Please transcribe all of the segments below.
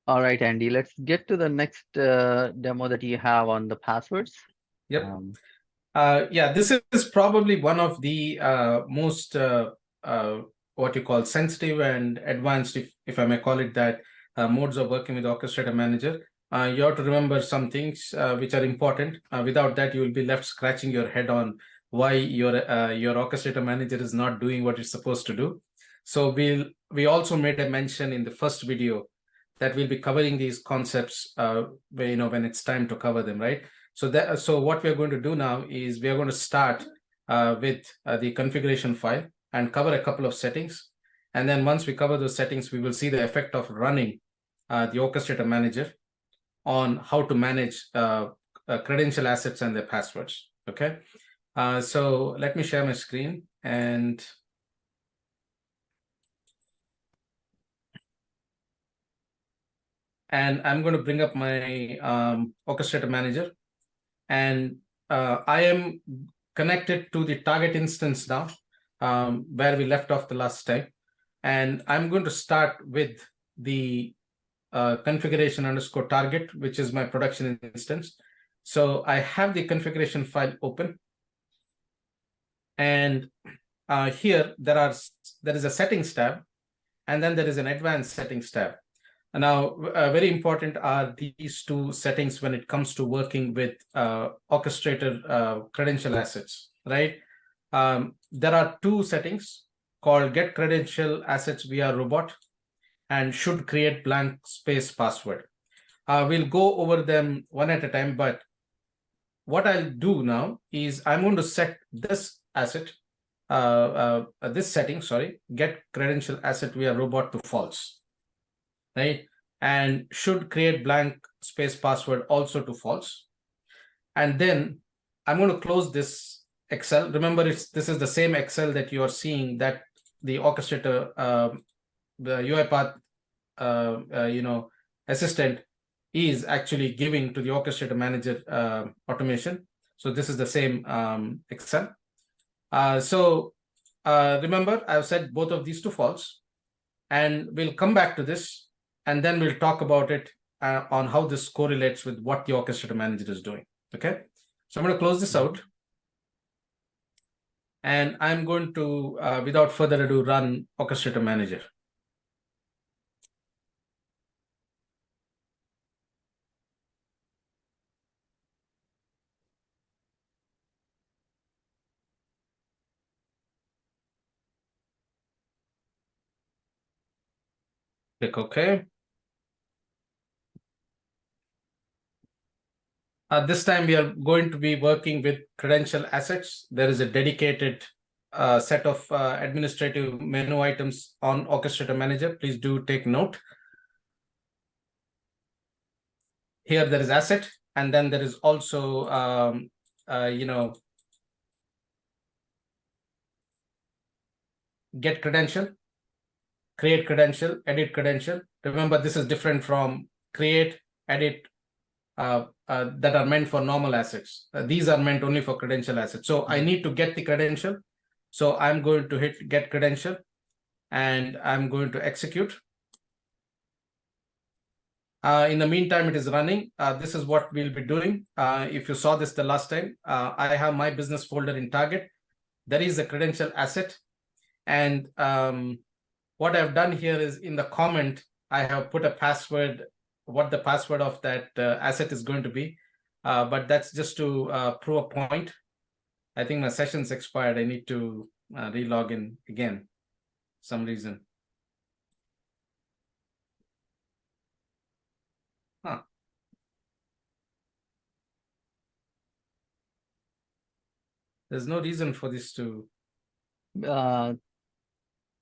All right, Andy, let's get to the next demo that you have on the passwords. Yep. Um, Yeah, this is probably one of the most what you call sensitive and advanced, if I may call it that, modes of working with Orchestrator Manager. You have to remember some things which are important. Without that, you will be left scratching your head on why your Orchestrator Manager is not doing what it's supposed to do. So we also made a mention in the first video that we'll be covering these concepts when it's time to cover them, right? So what we are going to do now is we are going to start with the configuration file and cover a couple of settings. And then once we cover those settings, we will see the effect of running the Orchestrator Manager on how to manage credential assets and their passwords. Okay. So let me share my screen and I'm going to bring up my Orchestrator Manager. And I am connected to the target instance now, where we left off the last time. And I'm going to start with the configuration underscore target, which is my production instance. So I have the configuration file open. And here there is a settings tab, and then there is an advanced settings tab. Now, very important are these two settings when it comes to working with Orchestrator credential assets, right? There are two settings called get credential assets via robot and should create blank space password. We'll go over them one at a time, but what I'll do now is I'm going to set this asset, this setting, sorry, get credential asset via robot to false, right? And should create blank space password also to false. And then I'm going to close this Excel. Remember, this is the same Excel that you are seeing that the orchestrator, the UiPath, assistant is actually giving to the Orchestrator Manager automation. So this is the same Excel. Remember, I've set both of these to false, and we'll come back to this, and then we'll talk about it on how this correlates with what the Orchestrator Manager is doing. Okay, so I'm going to close this out, and I'm going to, without further ado, run Orchestrator Manager. Click OK. This time we are going to be working with credential assets. There is a dedicated set of administrative menu items on Orchestrator Manager. Please do take note. Here there is asset, and then there is also, get credential, create credential, edit credential. Remember, this is different from create, edit, that are meant for normal assets. These are meant only for credential assets. So I need to get the credential. So I'm going to hit get credential, and I'm going to execute. In the meantime, it is running. This is what we'll be doing. If you saw this the last time, I have my business folder in target. There is a credential asset. And what I've done here is in the comment, I have put a password, what the password of that asset is going to be. But that's just to prove a point. I think my session's expired. I need to re-log in again, some reason. Huh. There's no reason for this to...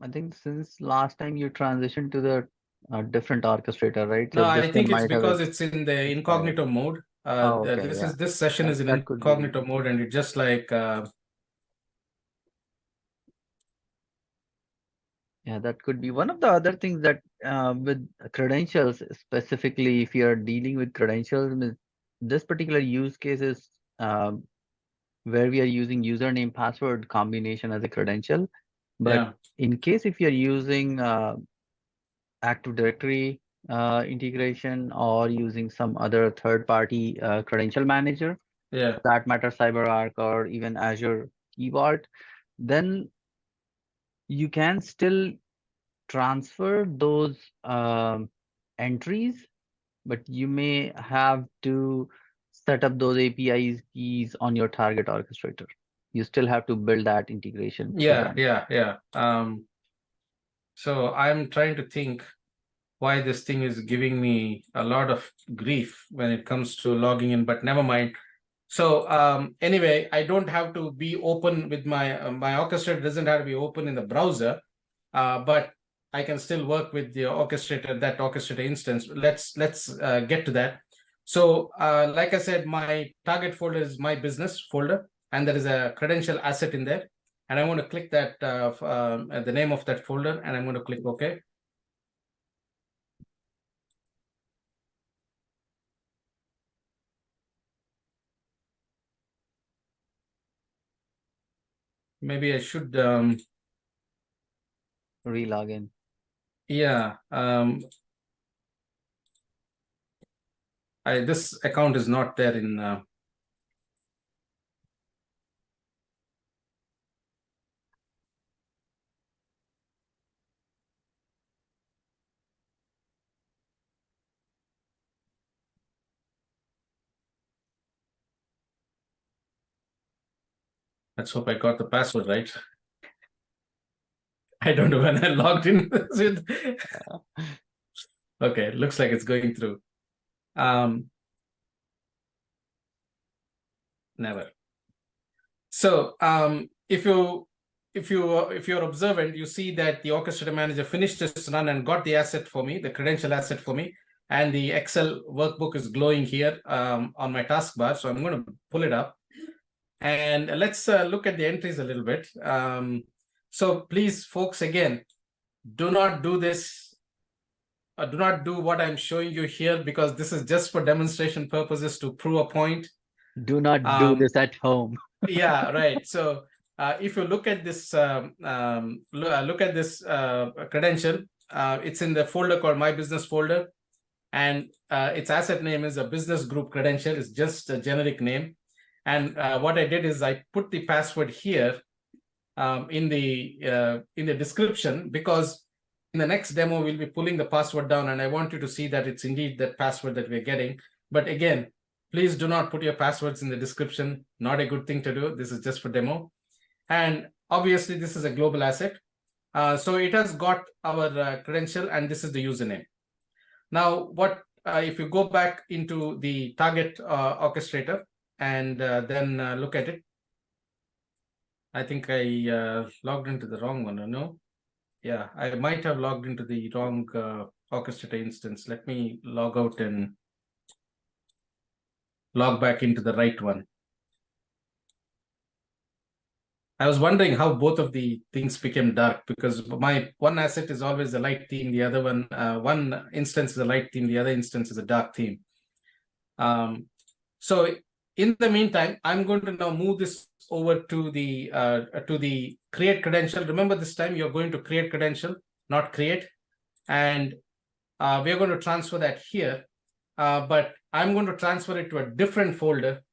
I think since last time you transitioned to the different orchestrator, right? No, So this I think one it's might have because it's in the incognito mode. Oh, okay, yeah. This session is in That could be. incognito mode, and it's just like Yeah, that could be one of the other things that with credentials, specifically if you're dealing with credentials, this particular use case is where we are using username password combination as a credential. But yeah. in case if you're using Active Directory integration or using some other third-party credential manager, Yeah. that matter CyberArk or even Azure Key Vault, then you can still transfer those entries, but you may have to set up those APIs keys on your target orchestrator. You still have to build that integration through Yeah, them. yeah. So I'm trying to think why this thing is giving me a lot of grief when it comes to logging in, but never mind. So anyway, I don't have to be open with my orchestrator doesn't have to be open in the browser, but I can still work with the orchestrator, that orchestrator instance. Let's get to that. So like I said, my target folder is my business folder, and there is a credential asset in there. And I want to click that the name of that folder, and I'm going to click OK. Maybe I should Relog in. yeah, this account is not there in let's hope I got the password right. I don't know when I logged in with. Okay, looks like it's going through. Never. So if you're observant, you see that the orchestrator manager finished its run and got the asset for me, the credential asset for me, and the Excel workbook is glowing here on my taskbar. So I'm going to pull it up, and let's look at the entries a little bit. So please, folks, again, do not do this. Do not do what I'm showing you here, because this is just for demonstration purposes to prove a point. Do not do this at home. Yeah, right. So if you look at this, look at this credential, it's in the folder called My Business folder, and its asset name is a business group credential. It's just a generic name. And what I did is I put the password here in the description, because in the next demo we'll be pulling the password down, and I want you to see that it's indeed that password that we're getting. But again, please do not put your passwords in the description. Not a good thing to do. This is just for demo. And obviously this is a global asset. So it has got our credential, and this is the username. Now, what if you go back into the target orchestrator and then look at it? I think I logged into the wrong one, no? Yeah, I might have logged into the wrong orchestrator instance. Let me log out and log back into the right one. I was wondering how both of the things became dark, because my one asset is always a light theme, the other one instance is a light theme, the other instance is a dark theme. So in the meantime, I'm going to now move this over to the create credential. Remember, this time you're going to create credential, not create, and we're going to transfer that here. But I'm going to transfer it to a different folder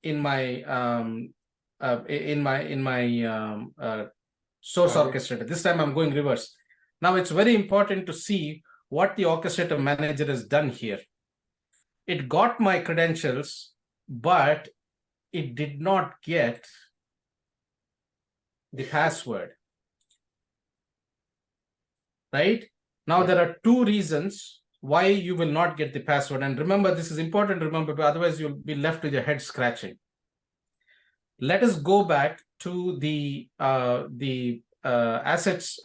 in my source orchestrator. This time I'm going reverse. Now it's very important to see what the orchestrator manager has done here. It got my credentials, but it did not get the password. Right? Now there are two reasons why you will not get the password. And remember, this is important to remember, but otherwise you'll be left with your head scratching. Let us go back to the assets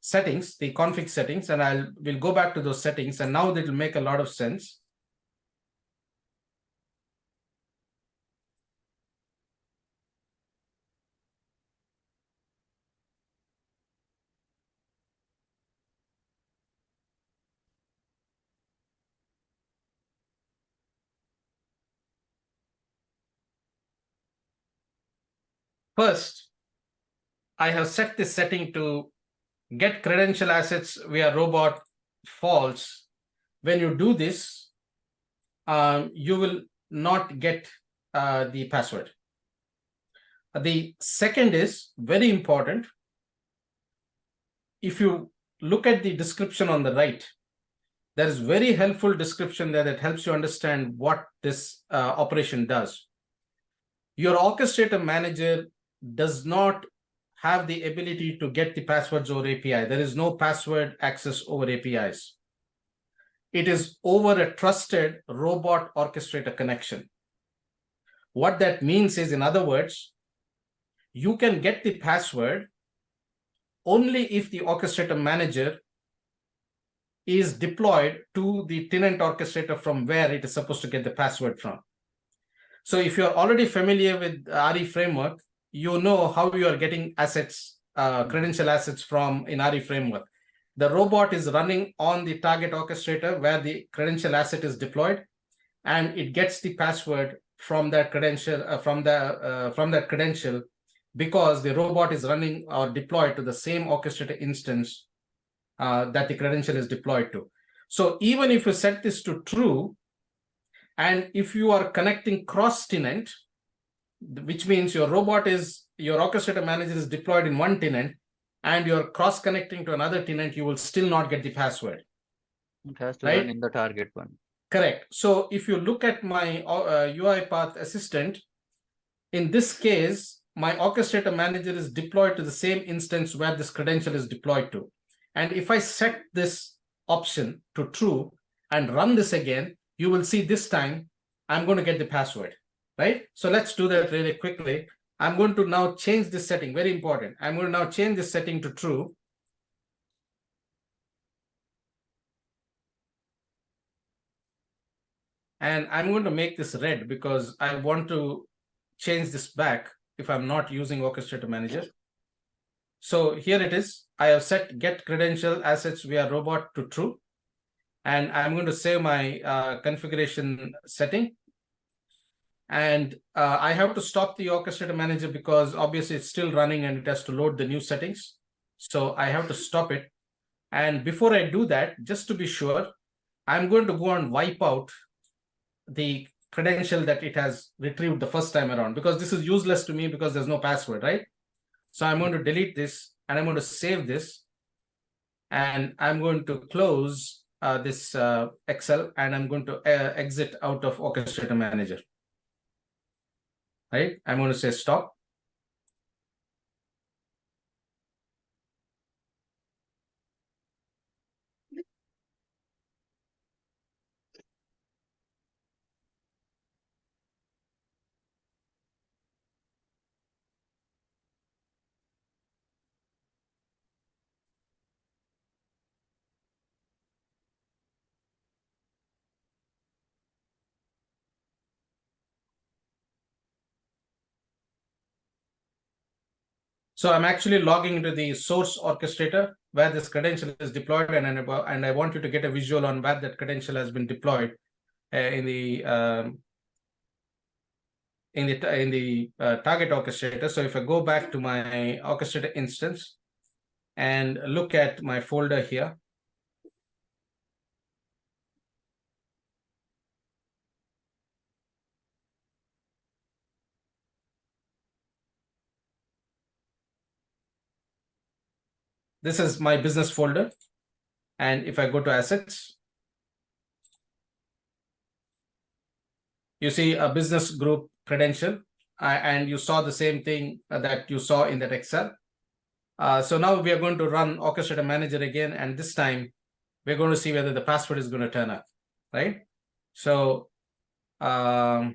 settings, the config settings, and we'll go back to those settings, and now that will make a lot of sense. First, I have set this setting to get credential assets via robot false when you do this, you will not get the password. The second is very important. If you look at the description on the right, there is very helpful description there that helps you understand what this operation does. Your orchestrator manager does not have the ability to get the passwords over API. There is no password access over APIs. It is over a trusted robot orchestrator connection. What that means is, in other words, you can get the password only if the orchestrator manager is deployed to the tenant orchestrator from where it is supposed to get the password from. So if you're already familiar with RE framework, you know how you are getting assets, credential assets from in RE framework. The robot is running on the target orchestrator where the credential asset is deployed, and it gets the password from that credential, from that credential, because the robot is running or deployed to the same orchestrator instance that the credential is deployed to. So even if you set this to true, and if you are connecting cross-tenant, which means your orchestrator manager is deployed in one tenant, and you're cross-connecting to another tenant, you will still not get the password. It has to right? run in the target one. Correct. So if you look at my UiPath assistant, in this case, my orchestrator manager is deployed to the same instance where this credential is deployed to. And if I set this option to true and run this again, you will see this time I'm going to get the password, right? So let's do that really quickly. I'm going to now change this setting, very important. I'm going to now change this setting to true. And I'm going to make this red because I want to change this back if I'm not using Orchestrator Manager. So here it is. I have set get credential assets via robot to true. And I'm going to save my configuration setting. And I have to stop the Orchestrator Manager because obviously it's still running and it has to load the new settings. So I have to stop it. And before I do that, just to be sure, I'm going to go and wipe out the credential that it has retrieved the first time around, because this is useless to me because there's no password, right? So I'm going to delete this and I'm going to save this, and I'm going to close this Excel, and I'm going to exit out of Orchestrator Manager, right? I'm going to say stop. So I'm actually logging into the source orchestrator where this credential is deployed, and I want you to get a visual on where that credential has been deployed in the target orchestrator. So if I go back to my orchestrator instance and look at my folder here, this is my business folder. And if I go to assets, you see a business group credential, and you saw the same thing that you saw in that Excel. So now we are going to run Orchestrator Manager again, and this time we're going to see whether the password is going to turn up, right? So back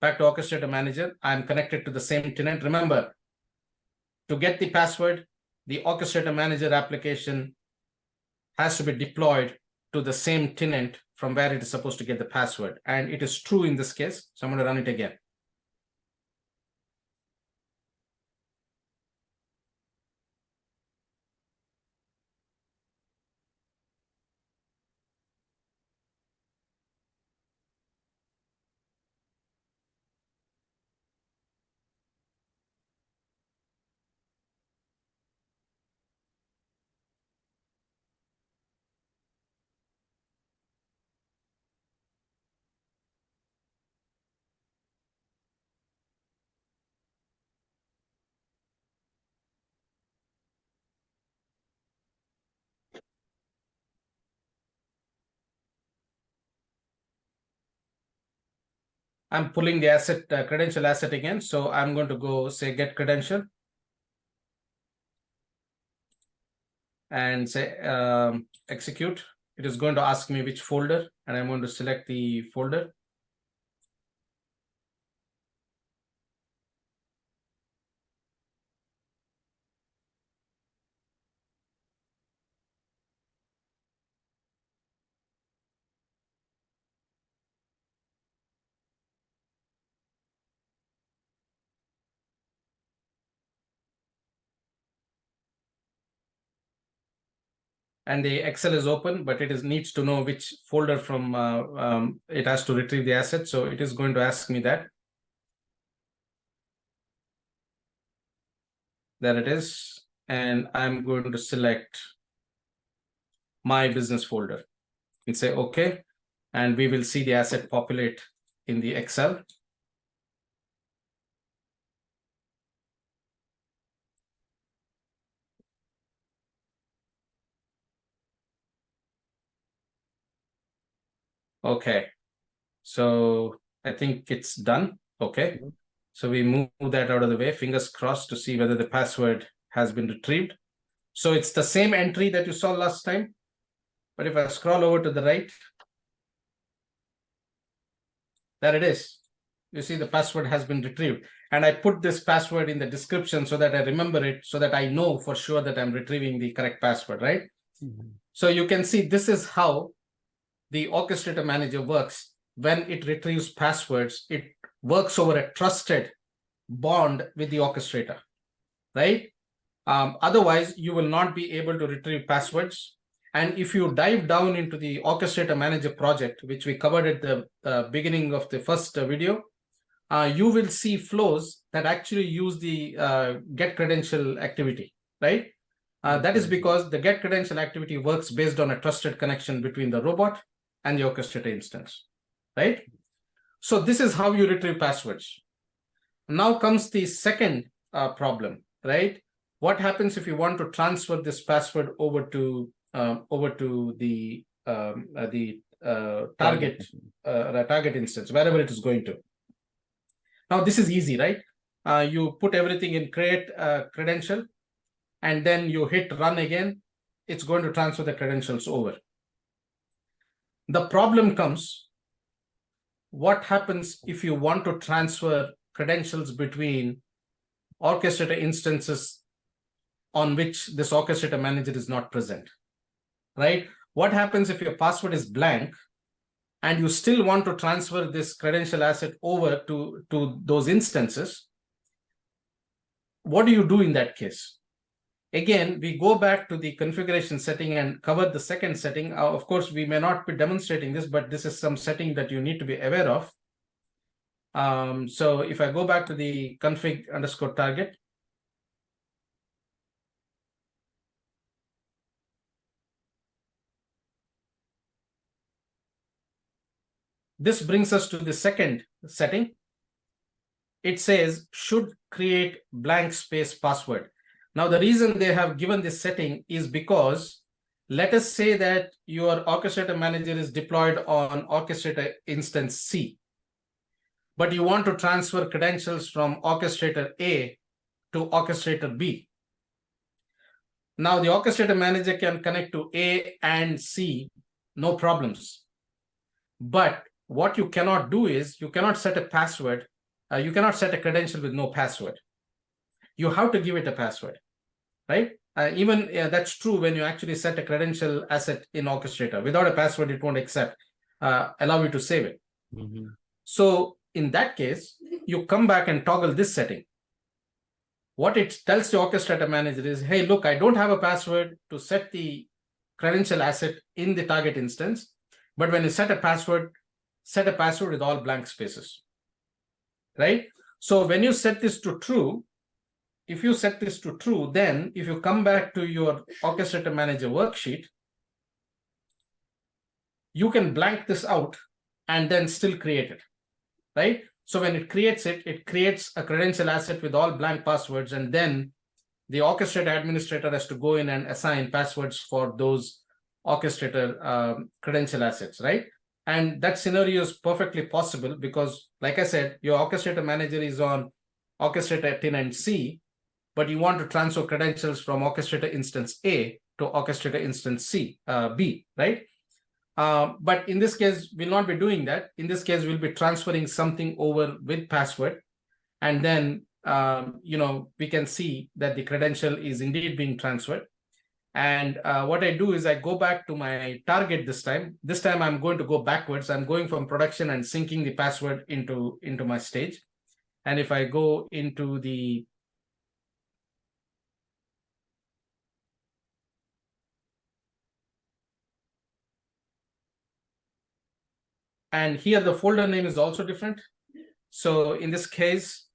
to Orchestrator Manager, I'm connected to the same tenant. Remember, to get the password, the Orchestrator Manager application has to be deployed to the same tenant from where it is supposed to get the password. And it is true in this case. So I'm going to run it again. I'm pulling the asset, credential asset again. So I'm going to go say get credential and say execute. It is going to ask me which folder, and I'm going to select the folder. And the Excel is open, but it needs to know which folder from it has to retrieve the asset. So it is going to ask me that. There it is. And I'm going to select my business folder and say OK. And we will see the asset populate in the Excel. Okay. So I think it's done. Okay. So we move that out of the way. Fingers crossed to see whether the password has been retrieved. So it's the same entry that you saw last time. But if I scroll over to the right, there it is. You see the password has been retrieved. And I put this password in the description so that I remember it, so that I know for sure that I'm retrieving the correct password, right? So you can see this is how the Orchestrator Manager works. When it retrieves passwords, it works over a trusted bond with the orchestrator, right? Otherwise, you will not be able to retrieve passwords. And if you dive down into the Orchestrator Manager project, which we covered at the beginning of the first video, you will see flows that actually use the get credential activity, right? That is because the get credential activity works based on a trusted connection between the robot and the orchestrator instance, right? So this is how you retrieve passwords. Now comes the second problem, right? What happens if you want to transfer this password over to the target instance, wherever it is going to? Now this is easy, right? You put everything in create credential, and then you hit run again. It's going to transfer the credentials over. The problem comes, what happens if you want to transfer credentials between orchestrator instances on which this orchestrator manager is not present, right? What happens if your password is blank and you still want to transfer this credential asset over to those instances? What do you do in that case? Again, we go back to the configuration setting and cover the second setting. Of course, we may not be demonstrating this, but this is some setting that you need to be aware of. So if I go back to the config_target, this brings us to the second setting. It says should create blank space password. Now, the reason they have given this setting is because let us say that your orchestrator manager is deployed on orchestrator instance C, but you want to transfer credentials from orchestrator A to orchestrator B. Now, the orchestrator manager can connect to A and C, no problems. But what you cannot do is you cannot set a password. You cannot set a credential with no password. You have to give it a password, right? Even that's true when you actually set a credential asset in Orchestrator. Without a password, it won't allow you to save it. So in that case, you come back and toggle this setting. What it tells the Orchestrator manager is, hey, look, I don't have a password to set the credential asset in the target instance. But when you set a password with all blank spaces, right? So when you set this to true, if you set this to true, then if you come back to your Orchestrator Manager worksheet, you can blank this out and then still create it, right? So when it creates it, it creates a credential asset with all blank passwords, and then the Orchestrator administrator has to go in and assign passwords for those Orchestrator credential assets, right? And that scenario is perfectly possible because, like I said, your Orchestrator Manager is on Orchestrator tenant C, but you want to transfer credentials from Orchestrator instance A to Orchestrator instance B, right? But in this case, we'll not be doing that. In this case, we'll be transferring something over with password. And then, we can see that the credential is indeed being transferred. And what I do is I go back to my target this time. This time I'm going to go backwards. I'm going from production and syncing the password into my stage. And if I go into the and here the folder name is also different. So in this case,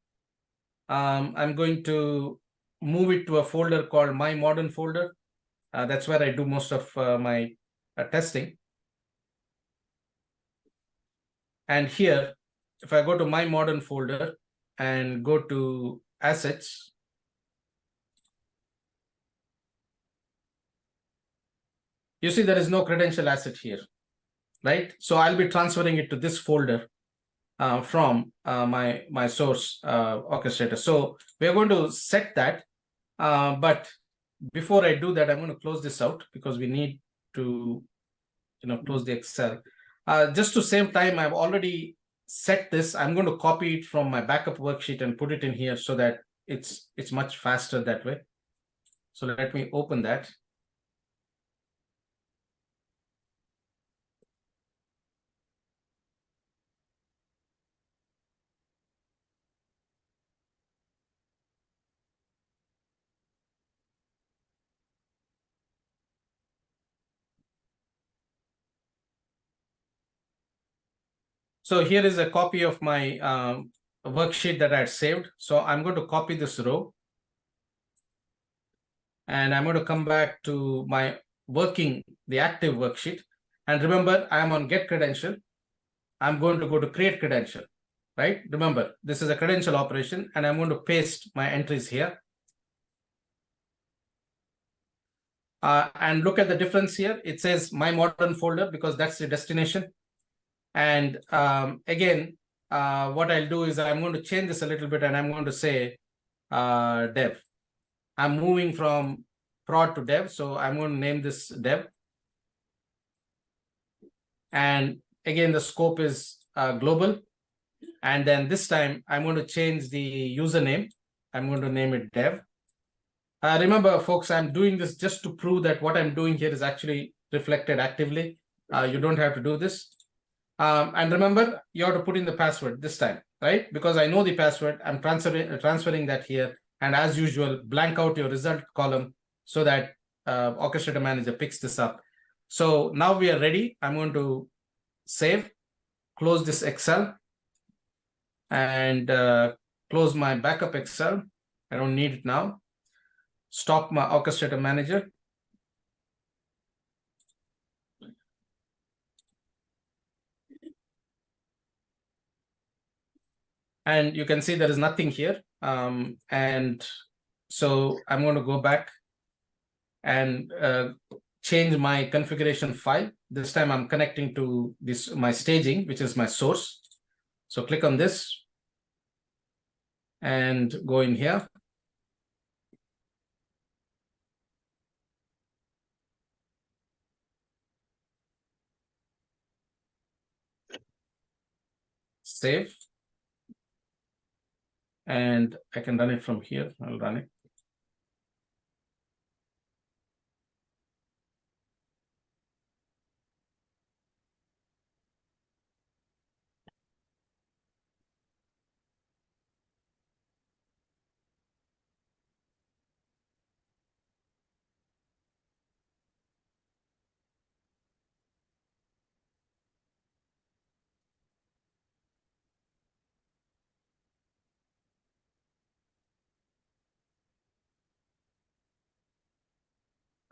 I'm going to move it to a folder called My Modern folder. That's where I do most of my testing. And here, if I go to My Modern folder and go to Assets, you see there is no credential asset here, right? So I'll be transferring it to this folder from my source orchestrator. So we're going to set that, but before I do that, I'm going to close this out because we need to close the Excel. Just to save time, I've already set this. I'm going to copy it from my backup worksheet and put it in here so that it's much faster that way. So let me open that. So here is a copy of my worksheet that I had saved. So I'm going to copy this row. And I'm going to come back to my the active worksheet. And remember, I'm on get credential. I'm going to go to create credential, right? Remember, this is a credential operation, and I'm going to paste my entries here. And look at the difference here. It says my modern folder because that's the destination. And again, what I'll do is I'm going to change this a little bit, and I'm going to say dev. I'm moving from prod to dev, so I'm going to name this dev. And again, the scope is global. And then this time, I'm going to change the username. I'm going to name it dev. Remember, folks, I'm doing this just to prove that what I'm doing here is actually reflected actively. You don't have to do this. And remember, you have to put in the password this time, right? Because I know the password, I'm transferring that here. And as usual, blank out your result column so that Orchestrator Manager picks this up. So now we are ready. I'm going to save, close this Excel, and close my backup Excel. I don't need it now. Stop my Orchestrator Manager. And you can see there is nothing here. And so I'm going to go back and change my configuration file. This time I'm connecting to my staging, which is my source. So click on this and go in here. Save. And I can run it from here. I'll run it.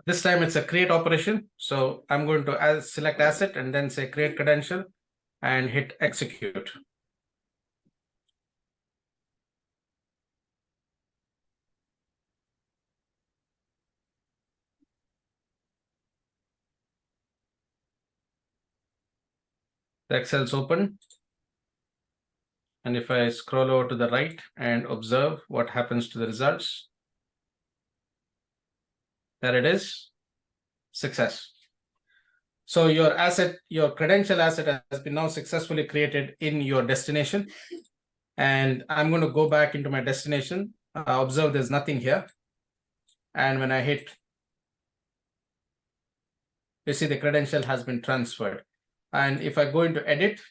This time it's a create operation. So I'm going to select asset and then say create credential and hit execute. The Excel's open. And if I scroll over to the right and observe what happens to the results, there it is, success. So your asset, your credential asset has been now successfully created in your destination. And I'm going to go back into my destination. Observe there's nothing here. And when I hit, you see the credential has been transferred. And if I go into edit,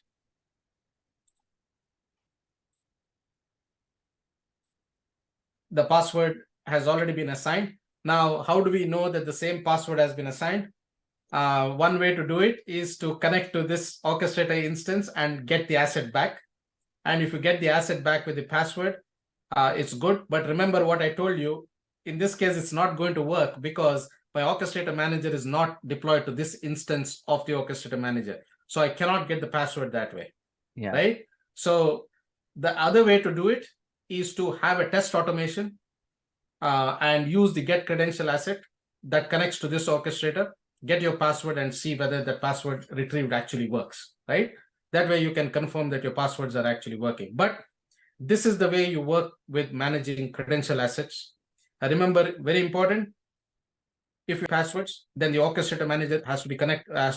the password has already been assigned. Now, how do we know that the same password has been assigned? One way to do it is to connect to this orchestrator instance and get the asset back. And if you get the asset back with the password, it's good. But remember what I told you, in this case, it's not going to work because my orchestrator manager is not deployed to this instance of the orchestrator manager. So I cannot get the password that way, right? So the other way to do it is to have a test automation and use the get credential asset that connects to this orchestrator, get your password and see whether the password retrieved actually works, right? That way you can confirm that your passwords are actually working. But this is the way you work with managing credential assets. Remember, very important, if you passwords, then the orchestrator manager has to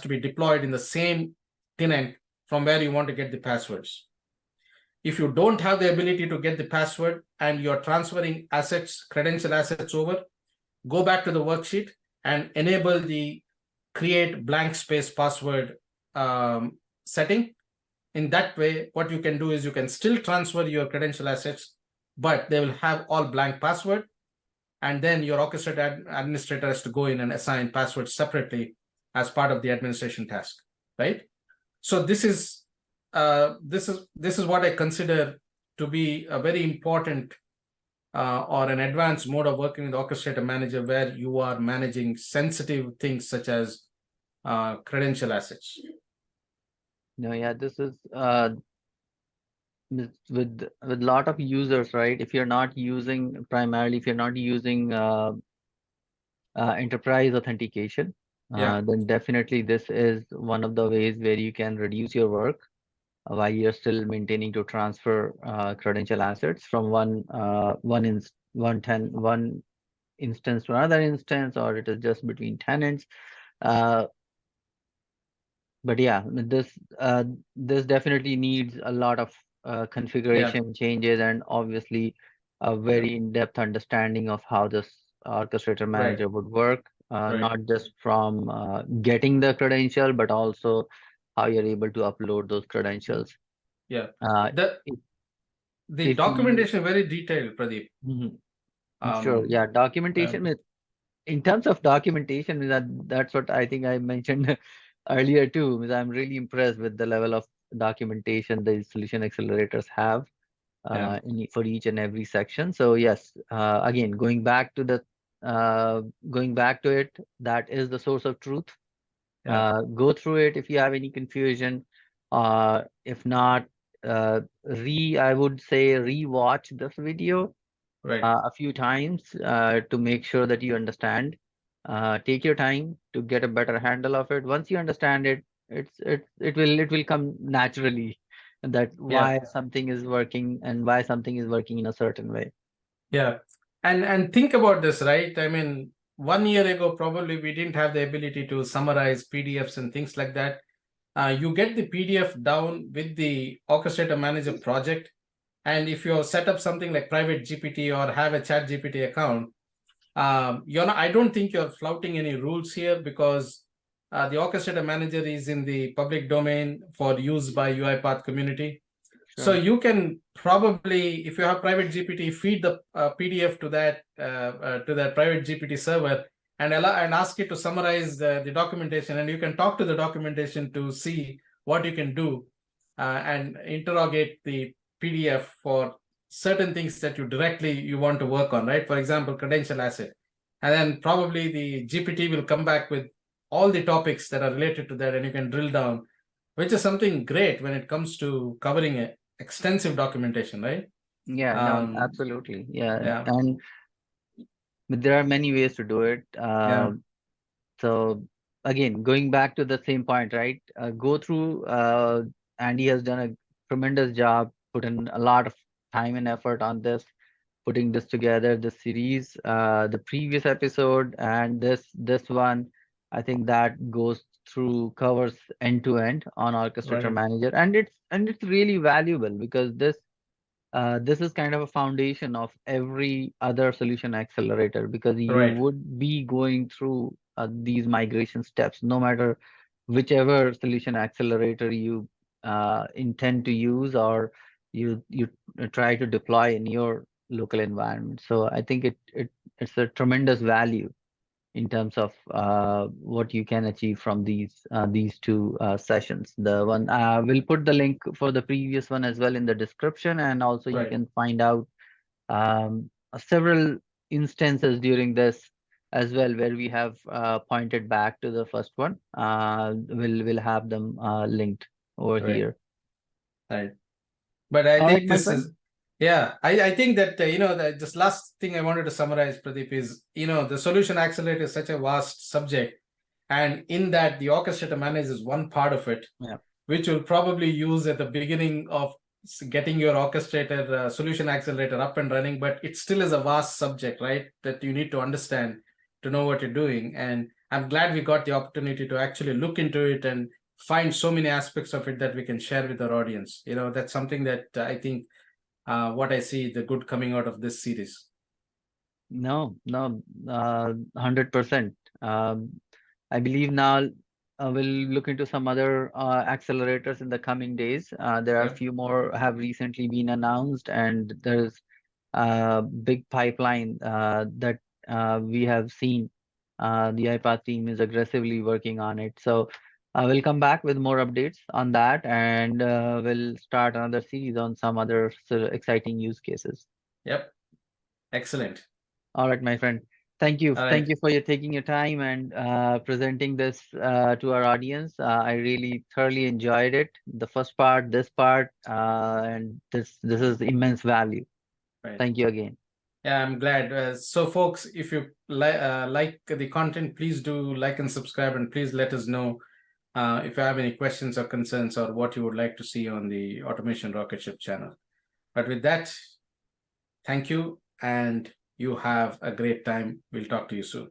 be deployed in the same tenant from where you want to get the passwords. If you don't have the ability to get the password and you're transferring assets, credential assets over, go back to the worksheet and enable the create blank space password setting. In that way, what you can do is you can still transfer your credential assets, but they will have all blank password. And then your orchestrator administrator has to go in and assign passwords separately as part of the administration task, right? So this is what I consider to be a very important or an advanced mode of working with Orchestrator Manager, where you are managing sensitive things such as credential assets. No, yeah, this is with a lot of users, right? If you're not using primarily, if you're not using enterprise authentication, then definitely this is one of the ways where you can reduce your work while you're still maintaining to transfer credential assets from one instance to another instance, or it is just between tenants. But yeah, this definitely needs a lot of configuration changes and obviously a very in-depth understanding of how this orchestrator manager would work, not just from getting the credential, but also how you're able to upload those credentials. The documentation very detailed, Pradeep. Sure, yeah, documentation. In terms of documentation, that's what I think I mentioned earlier too. I'm really impressed with the level of documentation the solution accelerators have for each and every section. So yes, again, going back to it, that is the source of truth. Go through it if you have any confusion. If not, I would say re-watch this video a few times to make sure that you understand. Take your time to get a better handle of it. Once you understand it, it will come naturally that why something is working and why something is working in a certain way. And think about this, right? I mean, 1 year ago, probably we didn't have the ability to summarize PDFs and things like that. You get the PDF down with the Orchestrator Manager project. And if you set up something like private GPT or have a chat GPT account, I don't think you're flouting any rules here, because the Orchestrator Manager is in the public domain for use by UiPath community. So you can probably, if you have private GPT, feed the PDF to that private GPT server and ask it to summarize the documentation, and you can talk to the documentation to see what you can do and interrogate the PDF for certain things that you want to work on, right? For example, credential asset. And then probably the GPT will come back with all the topics that are related to that, and you can drill down, which is something great when it comes to covering it. Extensive documentation, right? Yeah, no, absolutely. Yeah. And but there are many ways to do it. So again, going back to the same point, right? Go through, Andy has done a tremendous job, put in a lot of time and effort on this, putting this together, the series, the previous episode and this one. I think that goes through, covers end to end on Orchestrator Right, Manager, and it's really valuable because this is kind of a foundation of every other solution accelerator, because you right, would be going through these migration steps no matter whichever solution accelerator you intend to use, or you try to deploy in your local environment. So I think it's a tremendous value in terms of what you can achieve from these two sessions. The one, we'll put the link for the previous one as well in the description, and also you right. can find out several instances during this as well where we have pointed back to the first one. We'll have them linked over Right, here. right. But I All right, think my this friend. is, yeah, I think that, this last thing I wanted to summarize, Pradeep, is, the solution accelerator is such a vast subject. And in that, the orchestrator manager is one part of it, Yeah. which you'll probably use at the beginning of getting your orchestrator solution accelerator up and running. But it still is a vast subject, right? That you need to understand to know what you're doing. And I'm glad we got the opportunity to actually look into it and find so many aspects of it that we can share with our audience. That's something that I think what I see the good coming out of this series. No, no, 100%. I believe now we'll look into some other accelerators in the coming days. There are a Yep. few more have recently been announced, and there's a big pipeline that we have seen. The UiPath team is aggressively working on it. So we'll come back with more updates on that, and we'll start another series on some other exciting use cases. Yep. Excellent. All right, my friend. Thank you. All Thank right. you for your taking your time and presenting this to our audience. I really thoroughly enjoyed it. The first part, this part, and this is immense value. Right. Thank you again. Yeah, I'm glad. So, folks, if you like the content, please do like and subscribe, and please let us know if you have any questions or concerns or what you would like to see on the Automation Rocketship channel. But with that, thank you, and you have a great time. We'll talk to you soon.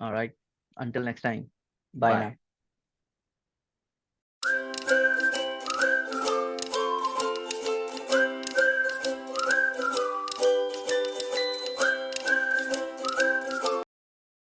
All right. Until next time. Bye Bye. now.